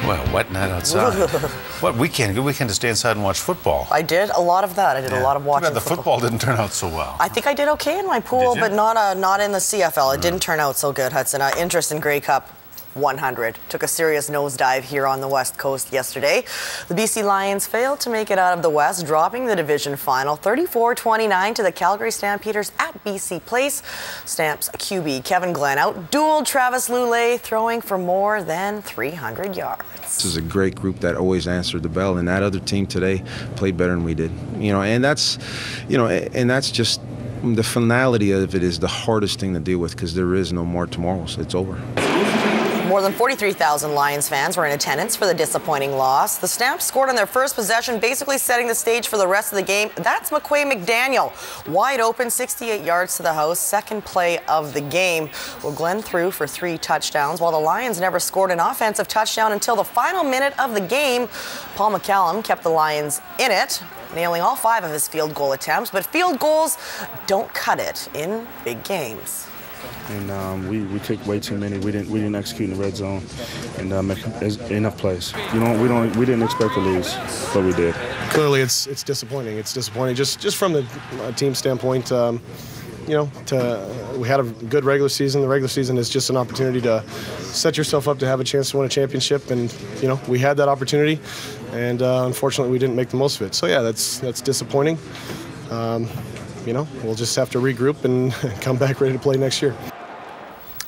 Well, wet night outside. What weekend? Good weekend to stay inside and watch football. I did a lot of that. I did a lot of watching the football didn't turn out so well. I think I did okay in my pool, but not in the CFL. It didn't turn out so good, Hudson. Interest in Grey Cup 100 took a serious nosedive here on the West Coast yesterday. The BC Lions failed to make it out of the West, dropping the division final 34-29 to the Calgary Stampeders at BC Place. Stamps QB Kevin Glenn outdueled Travis Lulay, throwing for more than 300 yards. This is a great group that always answered the bell, and that other team today played better than we did. And that's just the finality of it is the hardest thing to deal with because there is no more tomorrow, so it's over. More than 43,000 Lions fans were in attendance for the disappointing loss. The Stamps scored on their first possession, basically setting the stage for the rest of the game. That's McQuay McDaniel, wide open, 68 yards to the house, second play of the game. Well, Glenn threw for 3 touchdowns, while the Lions never scored an offensive touchdown until the final minute of the game. Paul McCallum kept the Lions in it, nailing all 5 of his field goal attempts, but field goals don't cut it in big games. And we took way too many. We didn't execute in the red zone and make enough plays. We didn't expect to lose, but we did. Clearly, it's disappointing. It's disappointing just from the team standpoint. We had a good regular season. The regular season is just an opportunity to set yourself up to have a chance to win a championship, and we had that opportunity, and unfortunately, we didn't make the most of it. So yeah, that's disappointing. We'll just have to regroup and come back ready to play next year.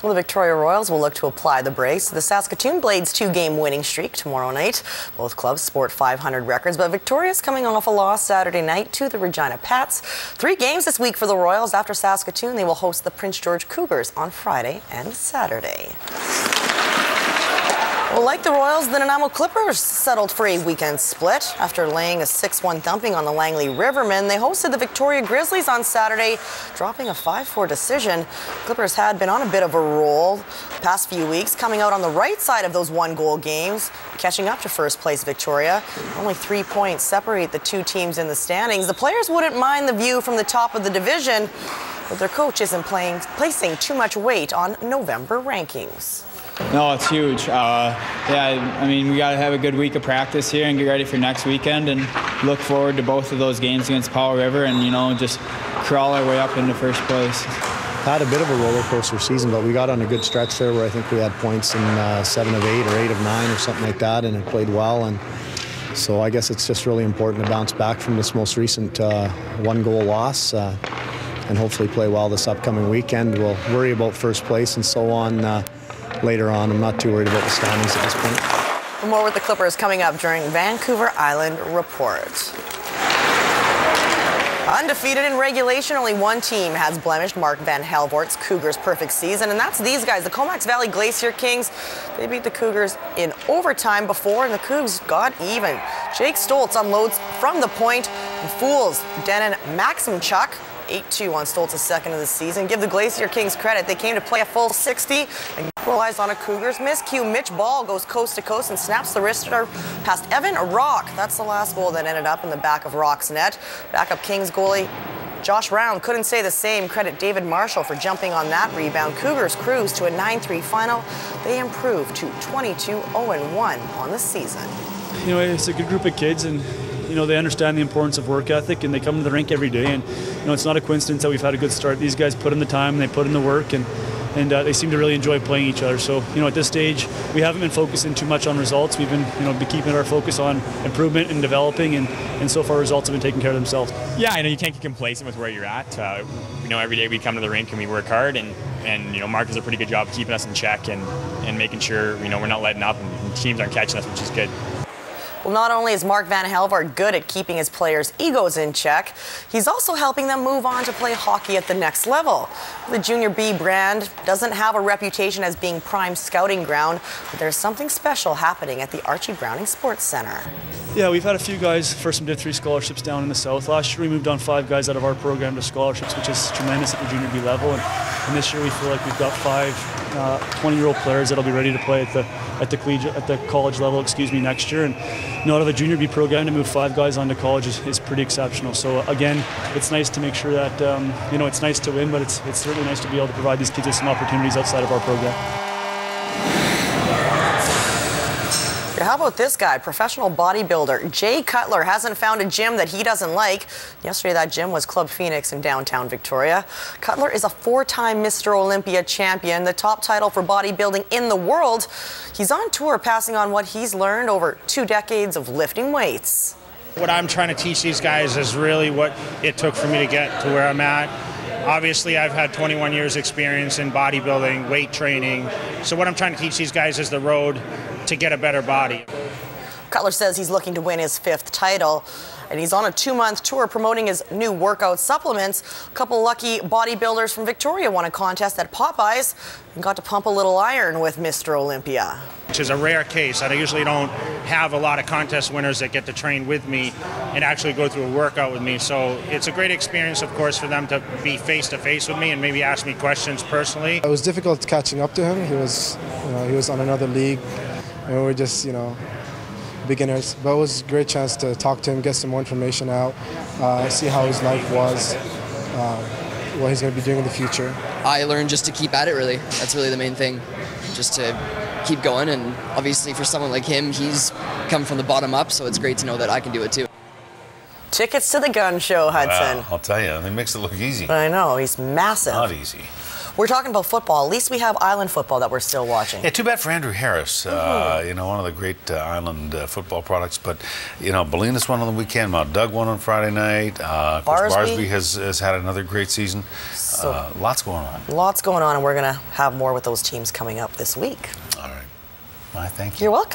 Well, the Victoria Royals will look to apply the brakes to the Saskatoon Blades' 2-game winning streak tomorrow night. Both clubs sport 500 records, but Victoria's coming off a loss Saturday night to the Regina Pats. 3 games this week for the Royals. After Saskatoon, they will host the Prince George Cougars on Friday and Saturday. Well, like the Royals, the Nanaimo Clippers settled for a weekend split. After laying a 6-1 thumping on the Langley Rivermen, they hosted the Victoria Grizzlies on Saturday, dropping a 5-4 decision. Clippers had been on a bit of a roll the past few weeks, coming out on the right side of those 1-goal games, catching up to first place Victoria. Only 3 points separate the 2 teams in the standings. The players wouldn't mind the view from the top of the division, but their coach isn't placing too much weight on November rankings. No, it's huge. We got to have a good week of practice here and get ready for next weekend and look forward to both of those games against Powell River and, just crawl our way up into first place. Had a bit of a roller coaster season, but we got on a good stretch there where I think we had points in 7 of 8 or 8 of 9 or something like that, and it played well. And so I guess it's just really important to bounce back from this most recent 1-goal loss and hopefully play well this upcoming weekend. We'll worry about first place and so on later on. I'm not too worried about the standings at this point. More with the Clippers coming up during Vancouver Island Report. Undefeated in regulation, only one team has blemished Mark Van Helvoort's Cougars' perfect season, and that's these guys, the Comox Valley Glacier Kings. They beat the Cougars in overtime before, and the Cougs got even. Jake Stoltz unloads from the point and fools Denon Maximchuk. 8-2 on Stoltz's second of the season. Give the Glacier Kings credit. They came to play a full 60 and capitalized on a Cougars miscue. Mitch Ball goes coast to coast and snaps the wrister past Evan Rock. That's the last goal that ended up in the back of Rock's net. Backup Kings goalie Josh Round couldn't say the same. Credit David Marshall for jumping on that rebound. Cougars cruise to a 9-3 final. They improved to 22-0-1 on the season. It's a good group of kids, and they understand the importance of work ethic, and they come to the rink every day. And it's not a coincidence that we've had a good start. These guys put in the time, they put in the work, and they seem to really enjoy playing each other. So at this stage, we haven't been focusing too much on results. We've been keeping our focus on improvement and developing, and so far results have been taking care of themselves. Yeah, you can't get complacent with where you're at. Every day we come to the rink and we work hard, and Mark does a pretty good job of keeping us in check and making sure we're not letting up and teams aren't catching us, which is good. Well, not only is Mark Van Helvoort good at keeping his players' egos in check, he's also helping them move on to play hockey at the next level. The Junior B brand doesn't have a reputation as being prime scouting ground, but there's something special happening at the Archie Browning Sports Center. Yeah, we've had a few guys for some Div 3 scholarships down in the south. Last year we moved on 5 guys out of our program to scholarships, which is tremendous at the Junior B level. And this year we feel like we've got 5 20-year-old players that'll be ready to play at the college level, next year. And out of a Junior B program to move 5 guys onto college is pretty exceptional. So again, it's nice to make sure that it's nice to win, but it's certainly nice to be able to provide these kids with some opportunities outside of our program. How about this guy, professional bodybuilder Jay Cutler hasn't found a gym that he doesn't like. Yesterday that gym was Club Phoenix in downtown Victoria. Cutler is a 4-time Mr. Olympia champion, the top title for bodybuilding in the world. He's on tour passing on what he's learned over 2 decades of lifting weights. What I'm trying to teach these guys is really what it took for me to get to where I'm at. Obviously, I've had 21 years experience in bodybuilding, weight training. So what I'm trying to teach these guys is the road to get a better body. Cutler says he's looking to win his 5th title, and he's on a 2-month tour promoting his new workout supplements. A couple lucky bodybuilders from Victoria won a contest at Popeyes and got to pump a little iron with Mr. Olympia. Which is a rare case. I usually don't have a lot of contest winners that get to train with me and actually go through a workout with me. So it's a great experience, of course, for them to be face-to-face with me and maybe ask me questions personally. It was difficult catching up to him. He was on another league, and we were just, beginners. But it was a great chance to talk to him, get some more information out, see how his life was, what he's going to be doing in the future. I learned just to keep at it, really. That's really the main thing, just to keep going. And obviously for someone like him, he's come from the bottom up, so it's great to know that I can do it too. Tickets to the gun show, Hudson. Wow, I'll tell you, it makes it look easy. I know, he's massive. Not easy. We're talking about football. At least we have Island football that we're still watching. Yeah, too bad for Andrew Harris. One of the great Island football products. But, Bolinas won on the weekend. Mount Doug won on Friday night. Of course, Barsby has had another great season. Lots going on. Lots going on, and we're going to have more with those teams coming up this week. All right. Thank you. You're welcome.